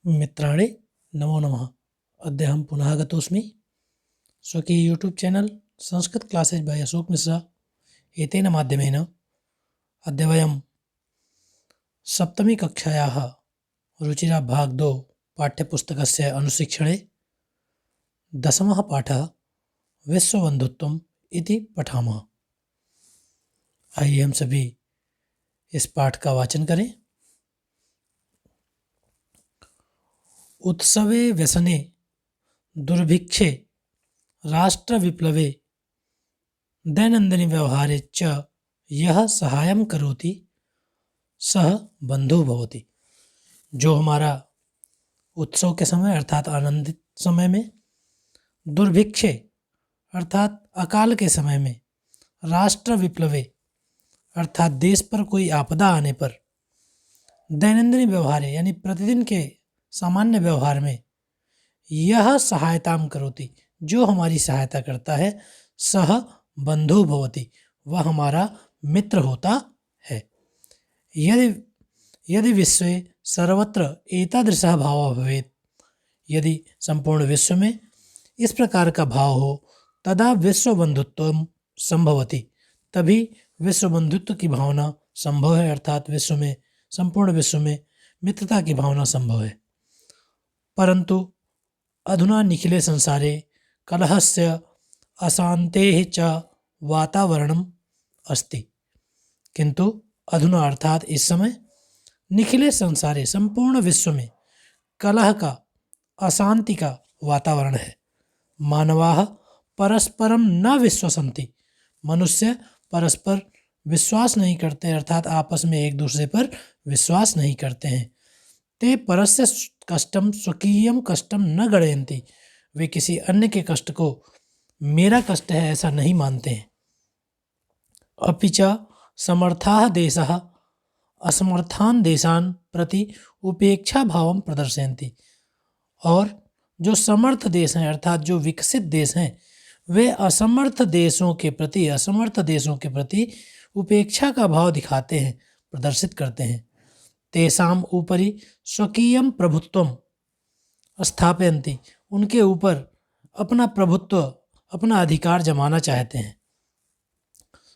मित्राणि नमो नमः। अद्य पुनः आगतोऽस्मि स्वकीय YouTube channel Sanskrit classes by Ashok Mishra एतेन माध्यमेन अद्य वयं सप्तमी कक्षायाः रुचिरा भाग 2 पाठ्यपुस्तकस्य अनुशिक्षणे दशमः पाठः विश्वबन्धुत्वम् इति पठामः। आइए हम सभी इस पाठ का वाचन करें। उत्सवे व्यसने दुर्भिक्षे राष्ट्रविप्लवे दैनन्दिनी व्यवहारे च यह सहायं करोति सह बंधु भवति। जो हमारा उत्सव के समय अर्थात आनंदित समय में, दुर्भिक्षे अर्थात अकाल के समय में, राष्ट्र विप्लवे अर्थात देश पर कोई आपदा आने पर, दैनंदिनी व्यवहार यानी प्रतिदिन के सामान्य व्यवहार में, यह सहायताम करोति जो हमारी सहायता करता है, सह बंधु भवति वह हमारा मित्र होता है। यदि यदि विश्वे सर्वत्र एतादृशः भावः भवेत्, यदि संपूर्ण विश्व में इस प्रकार का भाव हो, तदा विश्व बंधुत्व संभवति, तभी विश्व बंधुत्व की भावना संभव है, अर्थात विश्व में, संपूर्ण विश्व में मित्रता की भावना संभव है। परंतु अधुना निखिले संसारे कलहस्य अशांतेः च वातावरणम् अस्ति। किंतु अधुना अर्थात इस समय निखिले संसारे संपूर्ण विश्व में कलह का, अशांति का वातावरण है। मानवाः परस्परम न विश्वसन्ति, मनुष्य परस्पर विश्वास नहीं करते, अर्थात आपस में एक दूसरे पर विश्वास नहीं करते हैं। ते परस्य कष्टम स्वकीयम कष्टम न गणयन्ति, वे किसी अन्य के कष्ट को मेरा कष्ट है ऐसा नहीं मानते हैं। अपि च समर्थाः देशाः असमर्थान देशान प्रति उपेक्षा भावम प्रदर्शयन्ति, और जो समर्थ देश हैं अर्थात जो विकसित देश हैं, वे असमर्थ देशों के प्रति उपेक्षा का भाव दिखाते हैं, प्रदर्शित करते हैं। तेषाम ऊपरि स्वकीयम प्रभुत्वम स्थापयन्ति, उनके ऊपर अपना प्रभुत्व, अपना अधिकार जमाना चाहते हैं।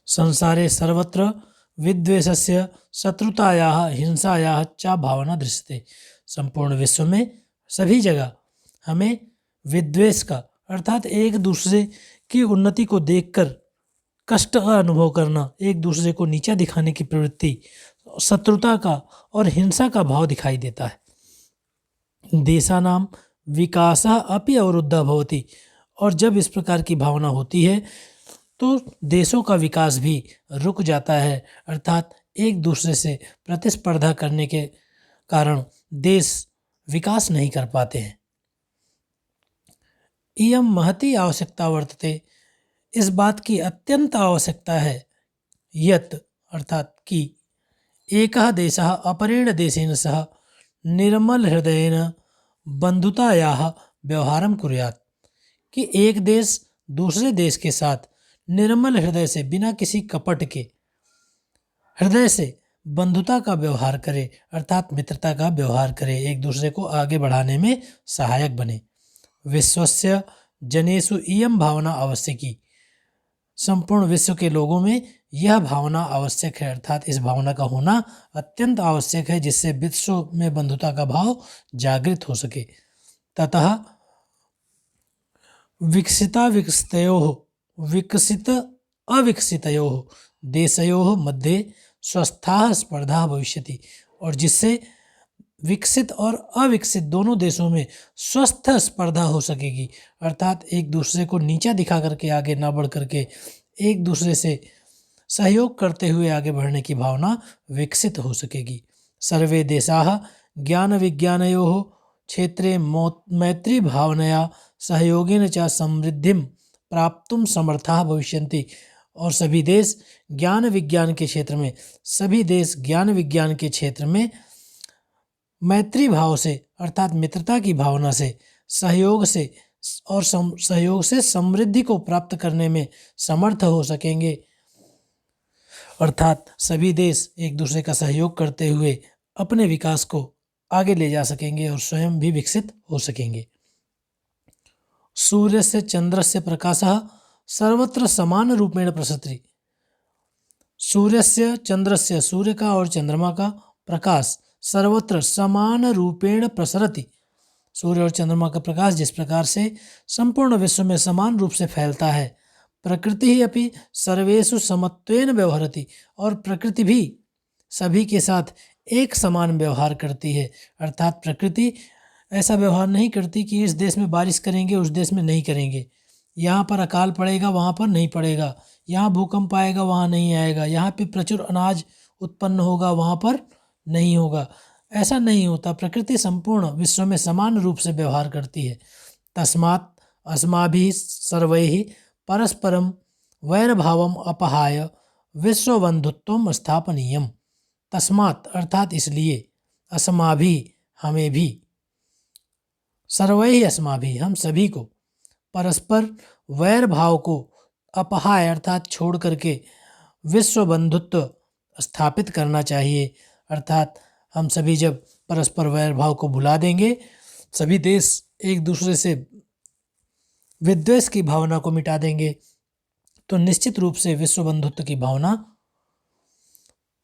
संसारे सर्वत्र विद्वेषस्य शत्रुतायाः हिंसायाः च भावना दृश्यते, संपूर्ण विश्व में सभी जगह हमें विद्वेष का अर्थात एक दूसरे की उन्नति को देखकर कष्ट का अनुभव करना, एक दूसरे को नीचा दिखाने की प्रवृत्ति, शत्रुता का और हिंसा का भाव दिखाई देता है। देशानाम विकासः अपि अवरुद्धः भवति, और जब इस प्रकार की भावना होती है तो देशों का विकास भी रुक जाता है, अर्थात एक दूसरे से प्रतिस्पर्धा करने के कारण देश विकास नहीं कर पाते हैं। इयं महती आवश्यकता वर्तते, इस बात की अत्यंत आवश्यकता है, यत् अर्थात कि एकः देशः अपरेण देशेन सह निर्मल हृदयेन बंधुतायाः व्यवहारं कुर्यात्, कि एक देश दूसरे देश के साथ निर्मल हृदय से, बिना किसी कपट के हृदय से बंधुता का व्यवहार करे, अर्थात मित्रता का व्यवहार करे, एक दूसरे को आगे बढ़ाने में सहायक बने। विश्वस्य जनेषु इयं भावना आवश्यकी, संपूर्ण विश्व के लोगों में यह भावना आवश्यक है, अर्थात इस भावना का होना अत्यंत आवश्यक है, जिससे विश्व में बंधुता का भाव जागृत हो सके। ततः विकसित अविकसितयोः देशयोः मध्ये स्वस्था स्पर्धा भविष्यति, और जिससे विकसित और अविकसित दोनों देशों में स्वस्थ स्पर्धा हो सकेगी, अर्थात एक दूसरे को नीचा दिखा करके आगे ना बढ़ करके एक दूसरे से सहयोग करते हुए आगे बढ़ने की भावना विकसित हो सकेगी। सर्वे देशाः ज्ञान विज्ञानयोः क्षेत्रे मैत्री भावनया सहयोगेन च समृद्धिं प्राप्तुं समर्थाः भविष्यन्ति, और सभी देश ज्ञान विज्ञान के क्षेत्र में, सभी देश ज्ञान विज्ञान के क्षेत्र में मैत्री भाव से अर्थात मित्रता की भावना से, सहयोग से और सहयोग से समृद्धि को प्राप्त करने में समर्थ हो सकेंगे, अर्थात सभी देश एक दूसरे का सहयोग करते हुए अपने विकास को आगे ले जा सकेंगे और स्वयं भी विकसित हो सकेंगे। सूर्य से चंद्र से प्रकाशः सर्वत्र समान रूपेण प्रसरति। सूर्यस्य चंद्रस्य, सूर्य का और चंद्रमा का प्रकाश सर्वत्र समान रूपेण प्रसरति। सूर्य और चंद्रमा का प्रकाश जिस प्रकार से संपूर्ण विश्व में समान रूप से फैलता है, प्रकृति ही अपि सर्वेषु समत्वेन व्यवहरति, और प्रकृति भी सभी के साथ एक समान व्यवहार करती है। अर्थात प्रकृति ऐसा व्यवहार नहीं करती कि इस देश में बारिश करेंगे उस देश में नहीं करेंगे, यहाँ पर अकाल पड़ेगा वहाँ पर नहीं पड़ेगा, यहाँ भूकंप आएगा वहाँ नहीं आएगा, यहाँ पे प्रचुर अनाज उत्पन्न होगा वहाँ पर नहीं होगा। ऐसा नहीं होता। प्रकृति संपूर्ण विश्व में समान रूप से व्यवहार करती है। तस्मात् अस्माभिः सर्वैः परस्परं वैरभावम् अपहाय विश्वबंधुत्वं स्थापनीयम्। तस्मात् अर्थात इसलिए, अस्माभिः हमें भी, सर्वैः अस्माभिः हम सभी को, परस्पर वैर भाव को, अपहाय अर्थात छोड़ करके, विश्व बंधुत्व स्थापित करना चाहिए। अर्थात हम सभी जब परस्पर वैर भाव को भुला देंगे, सभी देश एक दूसरे से विद्वेष की भावना को मिटा देंगे, तो निश्चित रूप से विश्व बंधुत्व की भावना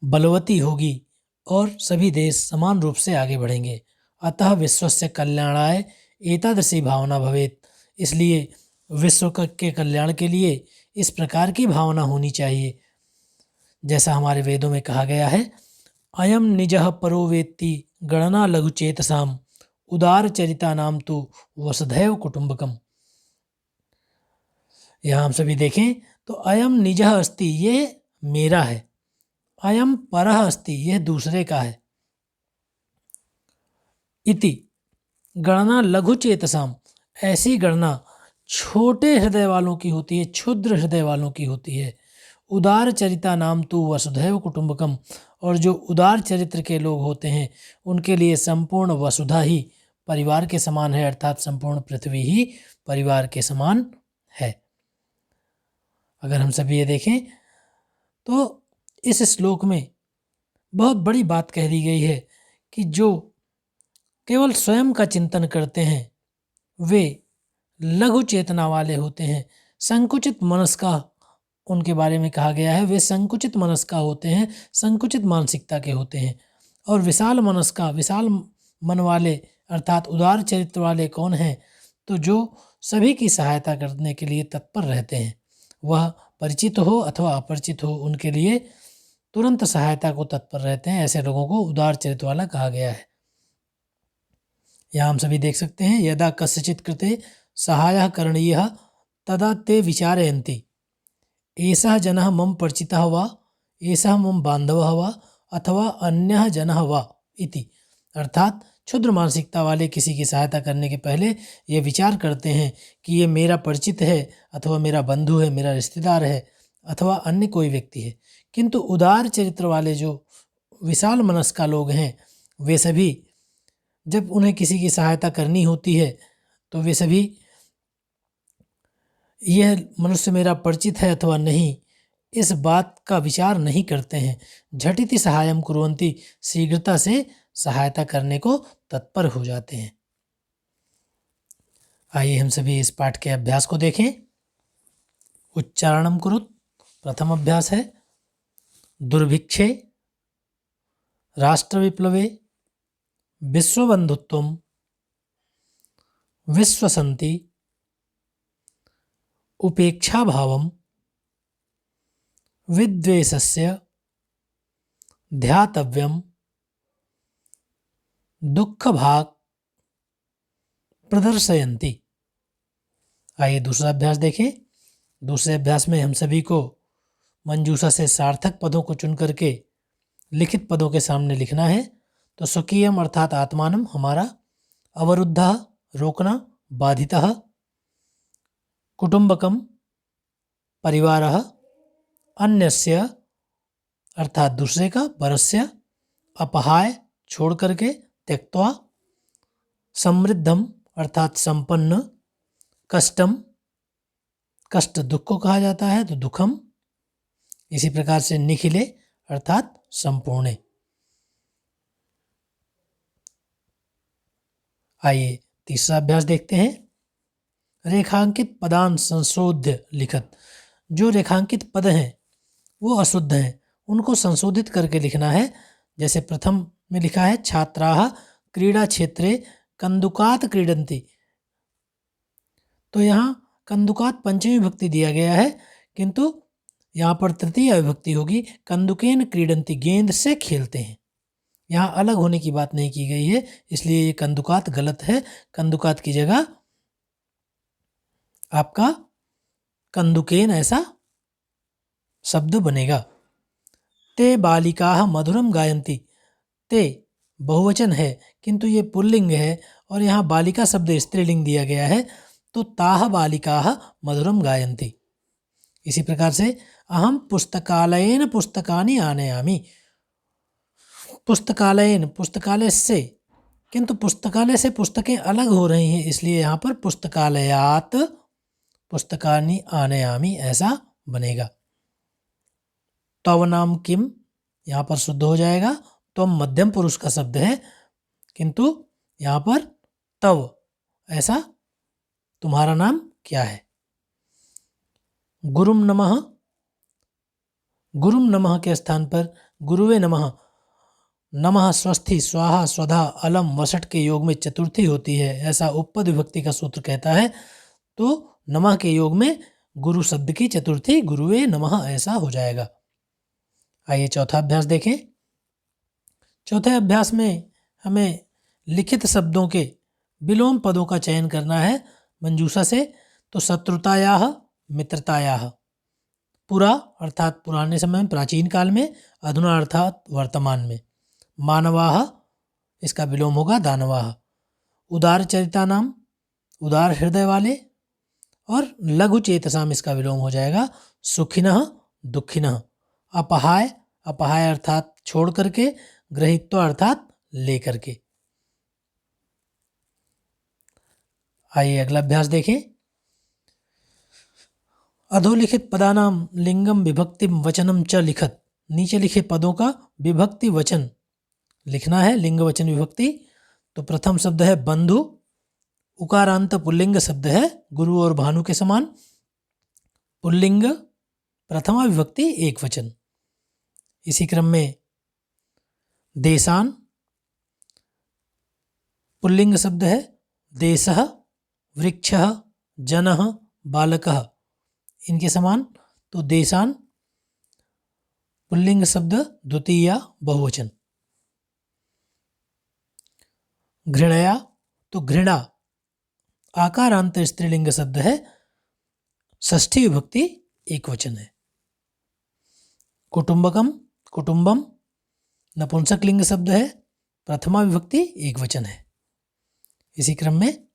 बलवती होगी और सभी देश समान रूप से आगे बढ़ेंगे। अतः विश्वस्य कल्याणाय एतादृशी भावना भवेत्। इसलिए विश्व के कल्याण के लिए इस प्रकार की भावना होनी चाहिए। जैसा हमारे वेदों में कहा गया है, अयम निजः परो वेत्ति गणना लघुचेतसाम उदार चरिता नाम तो वसुधैव कुटुंबकम। यहाँ हम सभी देखें तो अयम निजः अस्ति, ये मेरा है, अयम परः अस्ति, यह दूसरे का है, इति गणना लघु चेतसाम, ऐसी गणना छोटे हृदय वालों की होती है, क्षुद्र हृदय वालों की होती है। उदार चरिता नाम तो वसुधैव कुटुंबकम, और जो उदार चरित्र के लोग होते हैं उनके लिए संपूर्ण वसुधा ही परिवार के समान है, अर्थात संपूर्ण पृथ्वी ही परिवार के समान है। अगर हम सभी ये देखें तो इस श्लोक में बहुत बड़ी बात कह दी गई है कि जो केवल स्वयं का चिंतन करते हैं वे लघु चेतना वाले होते हैं। संकुचित मनस्का उनके बारे में कहा गया है, वे संकुचित मनस्का होते हैं, संकुचित मानसिकता के होते हैं। और विशाल मनस्का, विशाल मन वाले अर्थात उदार चरित्र वाले कौन हैं? तो जो सभी की सहायता करने के लिए तत्पर रहते हैं, वह परिचित हो अथवा अपरिचित हो, उनके लिए तुरंत सहायता को तत्पर रहते हैं। ऐसे लोगों को उदार चरित्र वाला कहा गया है। यहाँ हम सभी देख सकते हैं, यदा कस्यचित् कृते सहायः करणीयः तदा ते विचारयन्ति एषः जनः मम परिचितः वा, एषः मम बान्धवः वा, अथवा अन्यः जनः वा इति। अर्थात क्षुद्र मानसिकता वाले किसी की सहायता करने के पहले ये विचार करते हैं कि ये मेरा परिचित है अथवा मेरा बंधु है, मेरा रिश्तेदार है अथवा अन्य कोई व्यक्ति है। किंतु उदार चरित्र वाले जो विशाल मनस्का लोग हैं, वे सभी जब उन्हें किसी की सहायता करनी होती है तो वे सभी यह मनुष्य मेरा परिचित है अथवा नहीं, इस बात का विचार नहीं करते हैं। झटिति सहायम कुर्वन्ति, शीघ्रता से सहायता करने को तत्पर हो जाते हैं। आइए हम सभी इस पाठ के अभ्यास को देखें। उच्चारणम कुरुत। प्रथम अभ्यास है दुर्भिक्षे राष्ट्र विप्लवे विश्वबंधुत्वम विश्वसन्ति उपेक्षा भावम विद्वेषस्य ध्यातव्यम दुख भाग प्रदर्शयन्ति। आइए दूसरा अभ्यास देखें। दूसरे अभ्यास में हम सभी को मंजूषा से सार्थक पदों को चुन करके लिखित पदों के सामने लिखना है। तो स्वकीयम अर्थात आत्मानम हमारा, अवरुद्धः रोकना, बाधितः, कुटुंबकम परिवारः, अन्यस्य अर्थात दूसरे का, परस्य अपहाय छोड़ करके, त्यक्त्वा, समृद्धम अर्थात संपन्न, कष्टम कष्ट दुख को कहा जाता है तो दुखम, इसी प्रकार से निखिले अर्थात संपूर्ण। आइए तीसरा अभ्यास देखते हैं। रेखांकित पदान संशोध्य लिखत। जो रेखांकित पद हैं वो अशुद्ध हैं, उनको संशोधित करके लिखना है। जैसे प्रथम में लिखा है छात्राः क्रीड़ा क्षेत्रे कंदुकात क्रीडन्ति, तो यहाँ कंदुकात पंचमी विभक्ति दिया गया है, किंतु यहाँ पर तृतीय विभक्ति होगी कंदुकेन क्रीडन्ति, गेंद से खेलते हैं। यहाँ अलग होने की बात नहीं की गई है, इसलिए ये कंदुकात गलत है। कंदुकात की जगह आपका कंदुकेन ऐसा शब्द बनेगा। ते बालिकाः मधुरम गायन्ति, ते बहुवचन है किंतु ये पुल्लिंग है और यहाँ बालिका शब्द स्त्रीलिंग दिया गया है, तो ताः बालिकाः मधुरम गायन्ति। इसी प्रकार से अहम पुस्तकालयेन पुस्तकानि आनयामि। पुस्तकालयेन पुस्तकालय से, किंतु पुस्तकालय से पुस्तकें अलग हो रही हैं, इसलिए यहाँ पर पुस्तकालयात पुस्तकानि आनयामि ऐसा बनेगा। तव नाम किम यहाँ पर शुद्ध हो जाएगा। त्वम मध्यम पुरुष का शब्द है, किंतु यहाँ पर तव ऐसा तुम्हारा नाम क्या है। गुरुम नमः, गुरुम नमः के स्थान पर गुरुवे नमः। नमः स्वस्थि स्वाहा स्वधा अलम वसट के योग में चतुर्थी होती है, ऐसा उपपद विभक्ति का सूत्र कहता है। तो नमः के योग में गुरु शब्द की चतुर्थी गुरुवे नमः ऐसा हो जाएगा। आइए चौथा अभ्यास देखें। चौथे अभ्यास में हमें लिखित शब्दों के विलोम पदों का चयन करना है मंजूषा से। तो शत्रुतायाः मित्रतायाः, पुरा अर्थात पुराने समय में प्राचीन काल में, अधुना अर्थात वर्तमान में। मानवाः इसका विलोम होगा दानवाः। उदार चरिता नाम उदार हृदय वाले, और लघु चेतसाम इसका विलोम हो जाएगा सुखिनः दुखिनः। अपहाय अपहाय अर्थात छोड़ करके, गृहीत्वा अर्थात ले करके। आइए अगला अभ्यास देखें। अधोलिखित पदानाम लिंगम विभक्तिम वचनम च लिखत। नीचे लिखे पदों का विभक्ति वचन लिखना है, लिंग वचन विभक्ति। तो प्रथम शब्द है बंधु, उकारांत पुल्लिंग शब्द है, गुरु और भानु के समान। पुल्लिंग प्रथमा विभक्ति एक वचन। इसी क्रम में देशान पुल्लिंग शब्द है, देशः वृक्षः जनः बालकः इनके समान। तो देशान पुल्लिंग शब्द द्वितीया बहुवचन। घृणया तो घृणा आकारांत स्त्रीलिंग शब्द है, षष्ठी विभक्ति एक वचन है। कुटुंबकम कुटुंबम नपुंसक लिंग शब्द है, प्रथमा विभक्ति एक वचन है। इसी क्रम में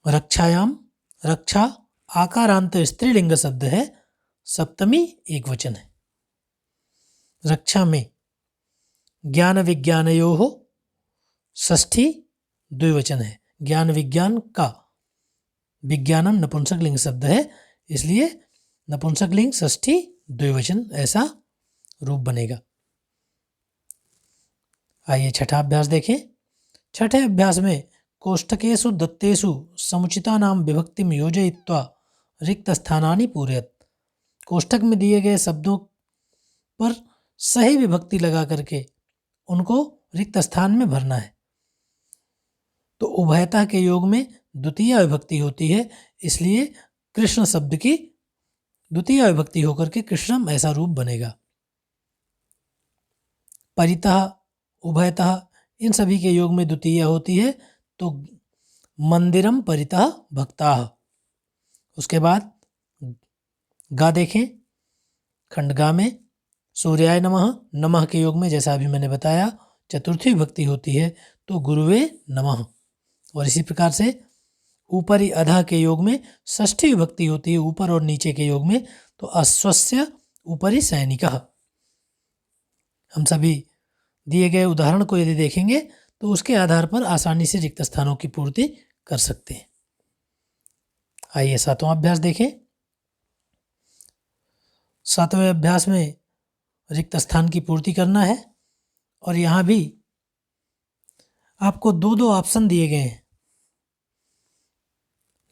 रक्षायाम रक्षा आकारांत स्त्रीलिंग शब्द है, सप्तमी एक वचन है। रक्षा में ज्ञान विज्ञानयोः षष्ठी द्विवचन है। ज्ञान विज्ञान का, विज्ञानम नपुंसक लिंग शब्द है, इसलिए नपुंसक लिंग षष्ठी द्विवचन ऐसा रूप बनेगा। आइए छठा अभ्यास देखें। छठे अभ्यास में कोष्ठकेषु दत्तेषु समुचितानां विभक्तिं योजयित्वा रिक्त स्थानानि पूरयत। कोष्ठक में दिए गए शब्दों पर सही विभक्ति लगा करके उनको रिक्त स्थान में भरना है। तो उभयता के योग में द्वितीय विभक्ति होती है, इसलिए कृष्ण शब्द की द्वितीय विभक्ति होकर के कृष्णम ऐसा रूप बनेगा। परितः उभयतः इन सभी के योग में द्वितीय होती है, तो मंदिरम परितः भक्ताः। उसके बाद गा देखें। खंडगा में सूर्याय नमः, नमः के योग में जैसा अभी मैंने बताया चतुर्थी विभक्ति होती है, तो गुरुवे नमः। और इसी प्रकार से ऊपरी अधः के योग में षष्ठी विभक्ति होती है, ऊपर और नीचे के योग में, तो अश्वस्य ऊपरी सैनिकः। हम सभी दिए गए उदाहरण को यदि देखेंगे तो उसके आधार पर आसानी से रिक्त स्थानों की पूर्ति कर सकते हैं। आइए सातवां अभ्यास देखें। सातवें अभ्यास में रिक्त स्थान की पूर्ति करना है, और यहाँ भी आपको दो दो ऑप्शन दिए गए हैं।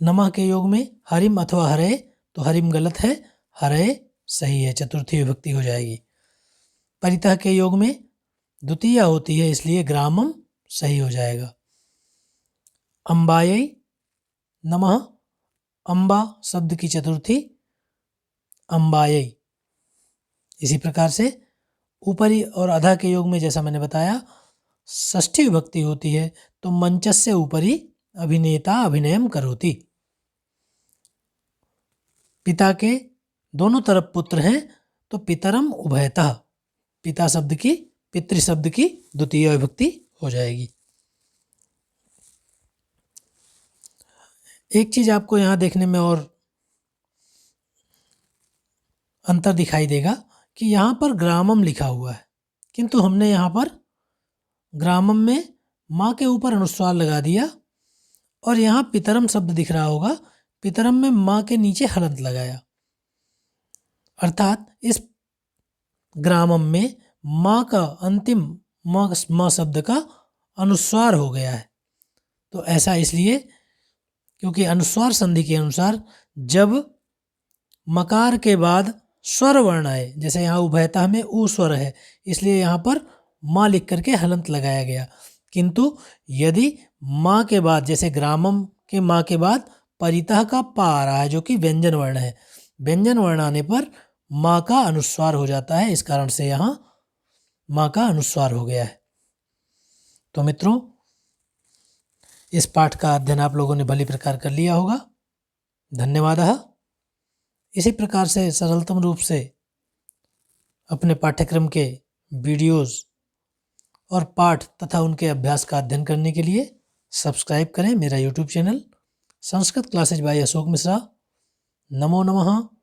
नमः के योग में हरिम अथवा हरे, तो हरिम गलत है, हरे सही है, चतुर्थी विभक्ति हो जाएगी। परितः के योग में द्वितीया होती है, इसलिए ग्रामम सही हो जाएगा। अम्बायै नमः, अम्बा शब्द की चतुर्थी अम्बायै। इसी प्रकार से ऊपरी और अधा के योग में जैसा मैंने बताया षष्ठी विभक्ति होती है, तो मंचस्य ऊपरी अभिनेता अभिनयम करोति। पिता के दोनों तरफ पुत्र हैं, तो पितरम उभयतः, पिता शब्द की पितृ शब्द की द्वितीय विभक्ति हो जाएगी। एक चीज आपको यहाँ देखने में और अंतर दिखाई देगा कि यहाँ पर ग्रामम लिखा हुआ है, किंतु हमने यहाँ पर ग्रामम में माँ के ऊपर अनुस्वार लगा दिया, और यहाँ पितरम शब्द दिख रहा होगा, पितरम में माँ के नीचे हलंत लगाया, अर्थात इस ग्रामम में माँ का अंतिम माँ शब्द का अनुस्वार हो गया है। तो ऐसा इसलिए क्योंकि अनुस्वार संधि के अनुसार जब मकार के बाद स्वर वर्ण आए, जैसे यहाँ उभयता में ऊ स्वर है, इसलिए यहाँ पर माँ लिख करके हलंत लगाया गया। किंतु यदि माँ के बाद, जैसे ग्रामम के माँ के बाद परितः का पा आ रहा है जो कि व्यंजन वर्ण है, व्यंजन वर्ण आने पर माँ का अनुस्वार हो जाता है, इस कारण से यहाँ माँ का अनुस्वार हो गया है। तो मित्रों, इस पाठ का अध्ययन आप लोगों ने भली प्रकार कर लिया होगा। धन्यवाद। इसी प्रकार से सरलतम रूप से अपने पाठ्यक्रम के वीडियोस और पाठ तथा उनके अभ्यास का अध्ययन करने के लिए सब्सक्राइब करें मेरा YouTube channel Sanskrit classes by Ashok Mishra. नमो नमः।